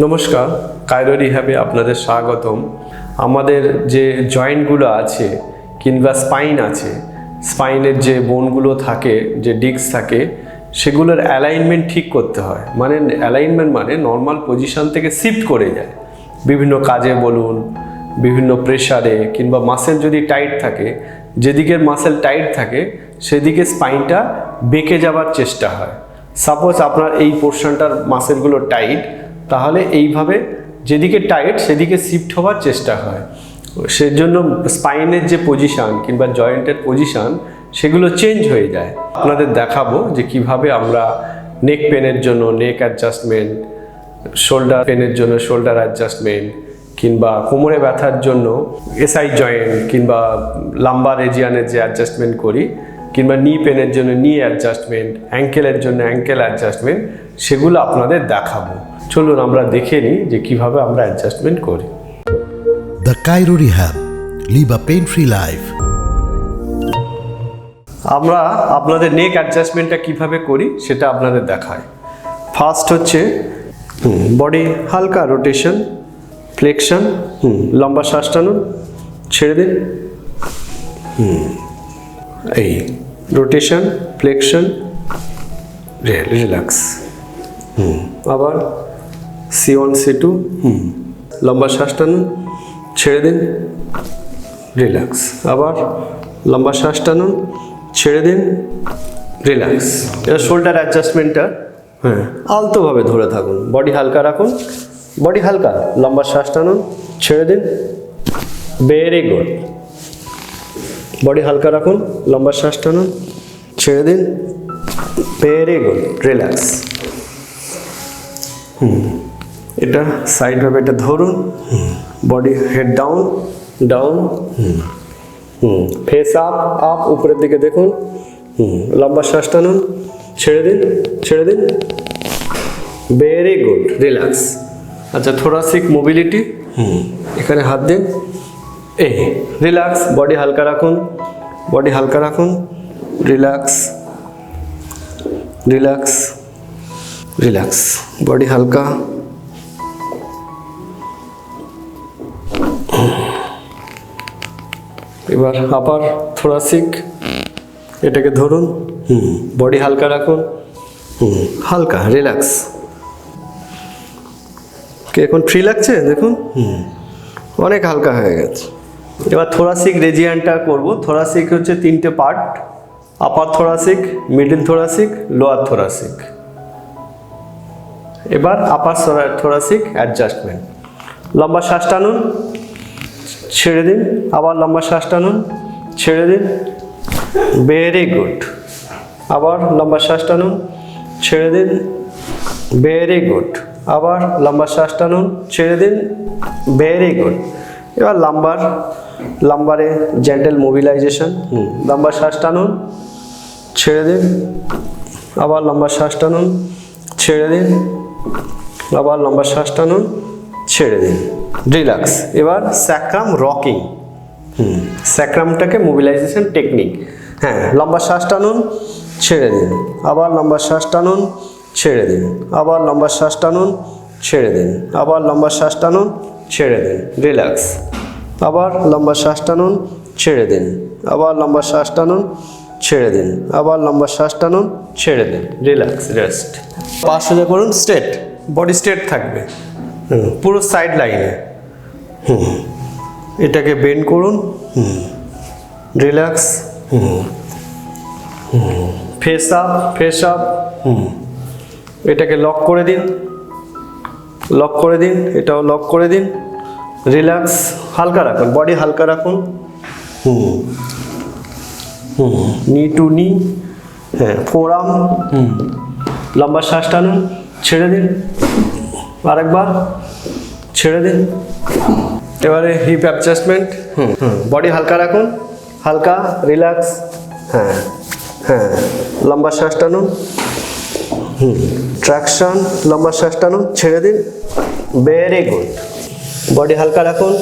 নমস্কার, কায়রো রিহ্যাবে আপনাদের স্বাগতম। আমাদের যে জয়েন্টগুলো আছে কিংবা স্পাইন আছে, স্পাইনের যে বোনগুলো থাকে, যে ডিস্ক থাকে, সেগুলোর অ্যালাইনমেন্ট ঠিক করতে হয়। মানে অ্যালাইনমেন্ট মানে নর্মাল পজিশন থেকে শিফট করে যায় বিভিন্ন কাজে বলুন, বিভিন্ন প্রেশারে, কিংবা মাসেল যদি টাইট থাকে, যেদিকের মাসেল টাইট থাকে সেদিকে স্পাইনটা বেঁকে যাওয়ার চেষ্টা হয়। সাপোজ আপনার এই পোর্শনটার মাসেলগুলো টাইট, তাহলে এইভাবে যেদিকে টাইট সেদিকে শিফট হওয়ার চেষ্টা হয়। সেজন্য স্পাইনের যে পজিশান কিংবা জয়েন্টের পজিশান সেগুলো চেঞ্জ হয়ে যায়। আপনাদের দেখাবো যে কিভাবে আমরা নেক পেনের জন্য নেক অ্যাডজাস্টমেন্ট, শোল্ডার পেনের জন্য শোল্ডার অ্যাডজাস্টমেন্ট, কিংবা কোমরে ব্যথার জন্য এসআই জয়েন্ট কিংবা লাম্বার রিজিয়নের যে অ্যাডজাস্টমেন্ট করি, কিংবা নি পেনের জন্য নি অ্যাডজাস্টমেন্ট, অ্যাঙ্কেলের জন্য অ্যাঙ্কেল অ্যাডজাস্টমেন্ট, সেগুলো আপনাদের দেখাবো। চলুন আমরা দেখে নিই যে কিভাবে আমরা অ্যাডজাস্টমেন্ট করি। The Cairo Rehab. Live a pain-free life. আমরা আপনাদের নেক অ্যাডজাস্টমেন্টটা কিভাবে করি সেটা আপনাদের দেখাই। ফার্স্ট হচ্ছে বডি হালকা রোটেশন, ফ্লেকশন, লম্বা শ্বাস টানুন, ছেড়ে দিন, এই রোটেশন, ফ্লেকশন, রিল্যাক্স, আবার C1 C2, লম্বা শ্বাস টানুন, ছেড়ে দিন, রিল্যাক্স, আবার লম্বা শ্বাস টানুন, ছেড়ে দিন, রিল্যাক্স। এটা শোল্ডার অ্যাডজাস্টমেন্টটা আলতোভাবে ধরে থাকুন, বডি হালকা রাখুন, বডি হালকা, লম্বা শ্বাস টানুন, ছেড়ে দিন, ভেরি গুড। বডি হালকা রাখুন, লম্বা শ্বাস টানুন, ছেড়ে দিন, ভেরি গুড, রিল্যাক্স। এটা সাইডভাবে এটা ধরুন, body head down, down, face up, up, উপরের দিকে দেখুন, লম্বা শ্বাস টানুন, ছেড়ে দিন, ছেড়ে দিন, ভেরি গুড, রিল্যাক্স। আচ্ছা, থোরাসিক মোবিলিটি, এখানে হাত দিন, এই রিল্যাক্স, বডি হালকা রাখুন, বডি হালকা রাখুন, রিল্যাক্স, রিল্যাক্স, রিল্যাক্স, বডি হালকা, এবার আপার থোরাসিক, এটাকে ধরুন, বডি হালকা রাখুন, হালকা, রিল্যাক্স। কি এখন ফ্রি লাগছে? দেখুন, অনেক হালকা হয়ে গেছে। এবার থোরাসিক রেজিয়ানটা করব। থোরাসিক হচ্ছে তিনটে part: upper thoracic, middle thoracic, lower thoracic. এবার আপার থোরাসিক অ্যাডজাস্টমেন্ট। লম্বা শ্বাস টানুন, ছেড়ে দিন, আবার লম্বা শ্বাস টানুন, ছেড়ে দিন, ভেরি গুড। আবার লম্বা শ্বাস টানুন, ছেড়ে দিন, ভেরি গুড। আবার লম্বা শ্বাস টানুন, ছেড়ে দিন, ভেরি গুড। এবার লাম্বারে জেন্টাল মোবিলাইজেশন। লম্বা শ্বাস টানুন, ছেড়ে দিন, আবার লম্বা শ্বাস টানুন, ছেড়ে দিন, আবার লম্বা শ্বাস টানুন, ছেড়ে দিন, রিল্যাক্স। এবার স্যাক্রাম রকিং, স্যাক্রামটাকে মোবিলাইজেশন টেকনিক। লম্বা শ্বাস টানুন, ছেড়ে দিন, আবার লম্বা শ্বাস টানুন, ছেড়ে দিন, আবার লম্বা শ্বাস টানুন, ছেড়ে দিন, আবার লম্বা শ্বাস টানুন, ছেড়ে দিন, রিল্যাক্স। আবার লম্বা শ্বাস টানুন, ছেড়ে দিন, আবার লম্বা শ্বাস টানুন, ছেড়ে দিন, আবার লম্বা শ্বাস টানুন, ছেড়ে দিন, রিল্যাক্স, রেস্ট। পা সোজা করুন, স্ট্রেট, বডি স্ট্রেট থাকবে, পুরো সাইড লাইনে। এটাকে বেন্ড করুন, relax, face up, face up, এটাকে লক করে দিন, লক করে দিন, এটাও লক করে দিন, রিল্যাক্স, হালকা রাখুন, বডি হালকা রাখুন, নি টু নি, ফোর আর্ম, লম্বা শ্বাস টানুন, ছেড়ে দিন, আরেকবার, ছেড়ে দিন। এবারে হিপ অ্যাডজাস্টমেন্ট। বডি হালকা রাখুন, হালকা, রিল্যাক্স, লম্বা শ্বাস টানুন, ট্র্যাকশন, লম্বা শ্বাস টানুন, ছেড়ে দিন, ভেরি গুড। বডি হালকা রাখুন,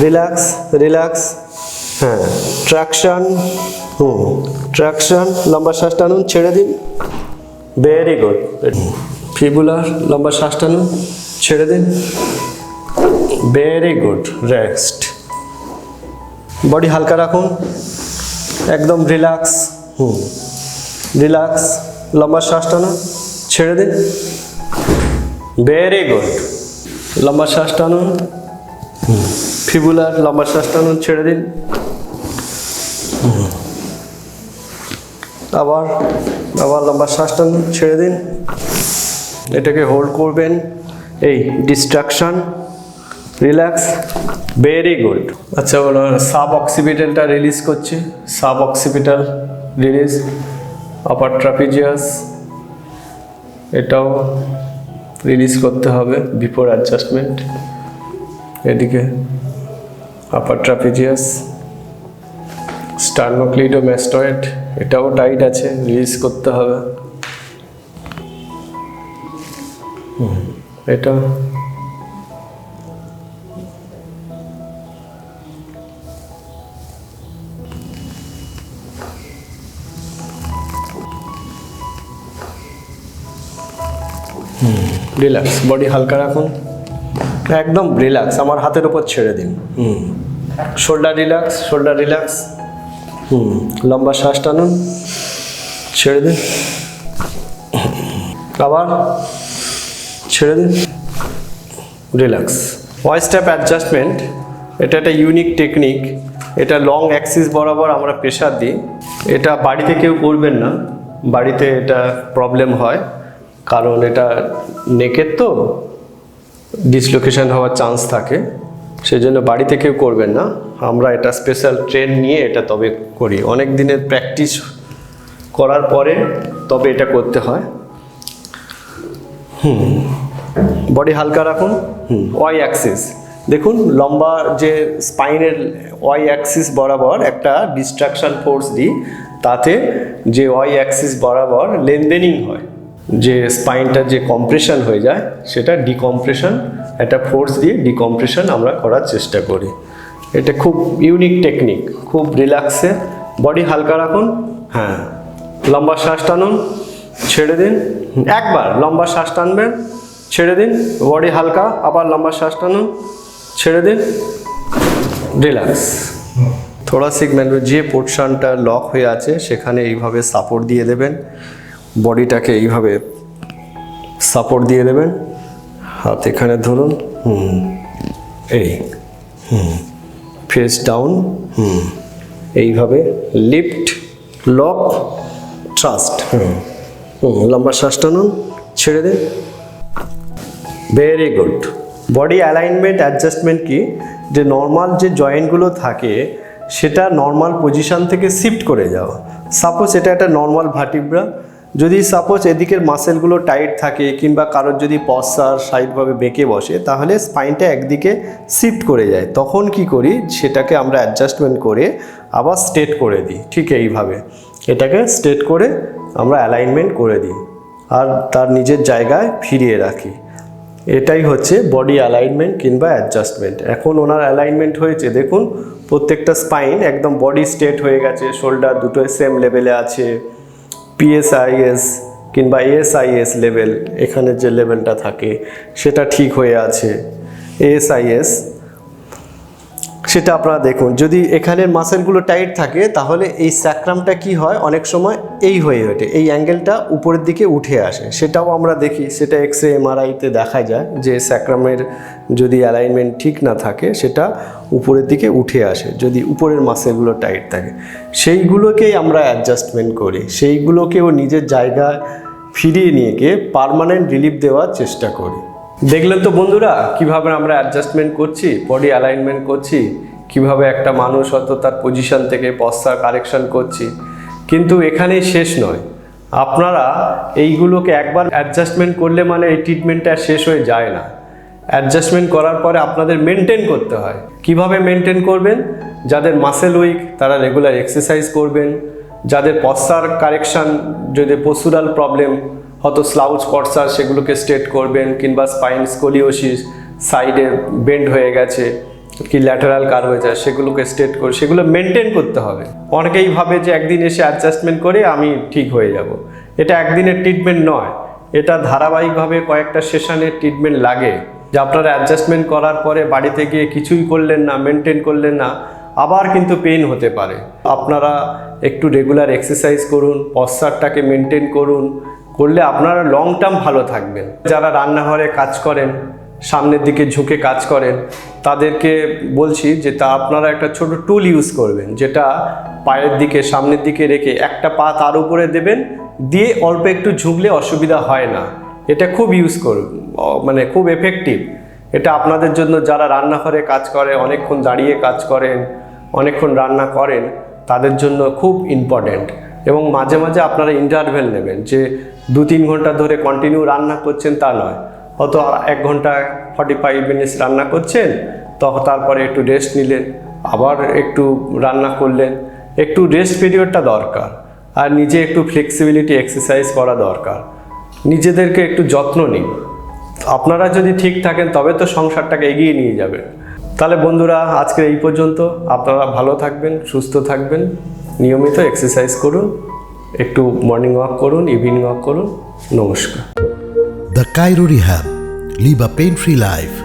রিল্যাক্স, রিল্যাক্স, ট্র্যাকশন, ট্র্যাকশন, লম্বা শ্বাস টানুন, ছেড়ে দিন, ভেরি গুড। ফিবুলার, লম্বা শ্বাস টানুন, ছেড়ে দিন, ভেরি গুড, রেস্ট। বডি হালকা রাখুন, একদম রিল্যাক্স, রিল্যাক্স। লম্বা শ্বাস টানুন, ছেড়ে দিন, ভেরি গুড। লম্বা শ্বাস টানুন, ফিবুলার, লম্বা শ্বাস টানুন, ছেড়ে দিন। আবার আবার লম্বা শ্বাস টানুন, ছেড়ে দিন। এটাকে হোল্ড করবেন, এই ডিস্ট্রাকশন, রিল্যাক্স, ভেরি গুড। আচ্ছা, সাব অক্সিপিটালটা রিলিজ করছি, সাব অক্সিপিটাল রিলিজ, আপার ট্রাপিজিয়াস এটাও রিলিজ করতে হবে বিফোর অ্যাডজাস্টমেন্ট। এদিকে আপার ট্রাপিজিয়াস, স্টার্নোক্লিডোম্যাস্টয়েড এটাও টাইট আছে, রিলিজ করতে হবে। এটা রিল্যাক্স, বডি হালকা রাখুন, একদম রিল্যাক্স। আমার হাতের উপর ছেড়ে দিন, শোল্ডার রিল্যাক্স, শোল্ডার রিল্যাক্স। লম্বা শ্বাস টানুন, ছেড়ে দিন, আবার ছেড়ে দিন, রিল্যাক্স। ওয়াই স্টেপ অ্যাডজাস্টমেন্ট এটা একটা ইউনিক টেকনিক। এটা লং অ্যাক্সিস বরাবর আমরা প্রেশার দিই। এটা বাড়িতে কেউ করবেন না, বাড়িতে এটা প্রবলেম হয়, কারণ এটা নেকের তো ডিসলোকেশন হওয়ার চান্স থাকে, সেই জন্য বাড়িতে কেউ করবেন না। আমরা এটা স্পেশাল ট্রেন নিয়ে এটা তবে করি, অনেক দিনের প্র্যাকটিস করার পরে তবে এটা করতে হয়। বডি হালকা রাখুন, ওয়াই অ্যাক্সিস দেখুন, লম্বা যে স্পাইনের ওয়াই অ্যাক্সিস বরাবর একটা ডিস্ট্রাকশন ফোর্স দিই, তাতে যে ওয়াই অ্যাক্সিস বরাবর লেনদেনিং হয়, যে স্পাইনটা যে কম্প্রেশন হয়ে যায় সেটা ডিকম্প্রেশন, একটা ফোর্স দিয়ে ডিকম্প্রেশন আমরা করার চেষ্টা করি। এটা খুব ইউনিক টেকনিক, খুব রিল্যাক্সে। বডি হালকা রাখুন, হ্যাঁ, লম্বা শ্বাস টানুন, ছেড়ে দিন। একবার লম্বা শ্বাস টানবেন, ছেড়ে দিন, বডি হালকা, আবার লম্বা শ্বাস টানুন, ছেড়ে দিন, রিল্যাক্স। থোড়া সেগমেন্ট যে পোর্শনটা লক হয়ে আছে সেখানে এইভাবে সাপোর্ট দিয়ে দেবেন, বডিটাকে এইভাবে সাপোর্ট দিয়ে দেবেন, হাত এখানে ধরুন, এই ফেস ডাউন, এইভাবে লিফট, লক, ট্রাস্ট। লম্বা শ্বাস টানুন, ছেড়ে দিন, very good. Body alignment adjustment কি, যে নর্মাল যে জয়েন্টগুলো থাকে সেটা নর্মাল পজিশন থেকে শিফট করে যাওয়া। সাপোজ এটা একটা নর্মাল ভার্টিব্রা, যদি সাপোজ এদিকের মাসেলগুলো টাইট থাকে কিংবা কারোর যদি পশ্চার সাইডভাবে বেঁকে বসে, তাহলে স্পাইনটা একদিকে শিফট করে যায়। তখন কি করি, সেটাকে আমরা অ্যাডজাস্টমেন্ট করে আবার স্ট্রেট করে দিই। ঠিক এইভাবে এটাকে স্ট্রেট করে আমরা অ্যালাইনমেন্ট করে দিই আর তার নিজের জায়গায় ফিরিয়ে রাখি। এটাই হচ্ছে বডি অ্যালাইনমেন্ট কিংবা অ্যাডজাস্টমেন্ট। এখন ওনার অ্যালাইনমেন্ট হয়েছে, দেখুন প্রত্যেকটা স্পাইন একদম বডি স্ট্রেট হয়ে গেছে, শোল্ডার দুটোই সেম লেভেলে আছে, পিএসআইএস কিংবা এএসআইএস লেভেল, এখানে যে লেভেলটা থাকে সেটা ঠিক হয়ে আছে। এএসআইএস সেটা আপনারা দেখুন, যদি এখানের মাসেলগুলো টাইট থাকে তাহলে এই স্যাক্রামটা কি হয়, অনেক সময় এই হয়ে ওঠে, এই অ্যাঙ্গেলটা উপরের দিকে উঠে আসে, সেটাও আমরা দেখি, সেটা এক্সরে এমআরআইতে দেখা যায় যে স্যাক্রামের যদি অ্যালাইনমেন্ট ঠিক না থাকে সেটা উপরের দিকে উঠে আসে যদি উপরের মাসেলগুলো টাইট থাকে। সেইগুলোকেই আমরা অ্যাডজাস্টমেন্ট করি, সেইগুলোকেও নিজের জায়গায় ফিরিয়ে নিয়ে গিয়ে পার্মানেন্ট রিলিফ দেওয়ার চেষ্টা করি। দেখলেন তো বন্ধুরা কিভাবে আমরা অ্যাডজাস্টমেন্ট করছি, বডি অ্যালাইনমেন্ট করছি, কিভাবে একটা মানুষ হয়তো তার পজিশন থেকে পশ্চাৎ কারেকশন করছি। কিন্তু এখানেই শেষ নয়, আপনারা এইগুলোকে একবার অ্যাডজাস্টমেন্ট করলে মানে এই ট্রিটমেন্টটা শেষ হয়ে যায় না। অ্যাডজাস্টমেন্ট করার পরে আপনাদের মেনটেন করতে হয়। কিভাবে মেনটেন করবেন, যাদের মাসেল উইক তারা রেগুলার এক্সারসাইজ করবেন, যাদের পশ্চাৎ কারেকশন, যদি পোস্টুরাল প্রবলেম হয়তো স্লাউচ পশ্চাৎ, সেগুলোকে স্ট্রেট করবেন, কিংবা স্পাইন স্কোলিওসিস, সাইডে বেন্ড হয়ে গেছে কি ল্যাটারাল কার্ভ হয়ে যায়, সেগুলোকে স্ট্রেট করে সেগুলো মেনটেন করতে হবে। অনেকেই ভাবে যে একদিন এসে অ্যাডজাস্টমেন্ট করে আমি ঠিক হয়ে যাব, এটা একদিনের ট্রিটমেন্ট নয়, এটা ধারাবাহিকভাবে কয়েকটা সেশনের ট্রিটমেন্ট লাগে। যে আপনারা অ্যাডজাস্টমেন্ট করার পরে বাড়িতে গিয়ে কিছুই করলেন না, মেনটেন করলেন না, আবার কিন্তু পেইন হতে পারে। আপনারা একটু রেগুলার এক্সারসাইজ করুন, পশ্চারটাকে মেনটেন করুন, করলে আপনারা লং টার্ম ভালো থাকবেন। যারা রান্নাঘরে কাজ করেন, সামনের দিকে ঝুঁকে কাজ করেন, তাদেরকে বলছি যে আপনারা একটা ছোট টুল ইউজ করবেন, যেটা পায়ের দিকে সামনের দিকে রেখে একটা পা তার উপরে দেবেন, দিয়ে অল্প একটু ঝুঁকলে অসুবিধা হয় না। এটা খুব ইউজ করুন, মানে খুব এফেক্টিভ। এটা আপনাদের জন্য যারা রান্নাঘরে কাজ করে, অনেকক্ষণ দাঁড়িয়ে কাজ করেন, অনেকক্ষণ রান্না করেন, তাদের জন্য খুব ইম্পর্ট্যান্ট। এবং মাঝে মাঝে আপনারা ইন্টারভেল নেবেন, যে 2-3 ঘন্টা ধরে কন্টিনিউ রান্না করছেন তা নয়, হয়তো 1 ঘন্টা 45 মিনিটস রান্না করছেন, তারপরে একটু রেস্ট নিলেন, আবার একটু রান্না করলেন। একটু রেস্ট পিরিয়ডটা দরকার, আর নিজে একটু ফ্লেক্সিবিলিটি এক্সারসাইজ করা দরকার। নিজেদেরকে একটু যত্ন নিন। আপনারা যদি ঠিক থাকেন তবে তো সংসারটাকে এগিয়ে নিয়ে যাবেন। তাহলে বন্ধুরা, আজকের এই পর্যন্ত। আপনারা ভালো থাকবেন, সুস্থ থাকবেন, নিয়মিত এক্সারসাইজ করুন, একটু মর্নিং ওয়াক করুন, ইভিনিং ওয়াক করুন। নমস্কার। The Cairo Rehab. Live a pain-free life.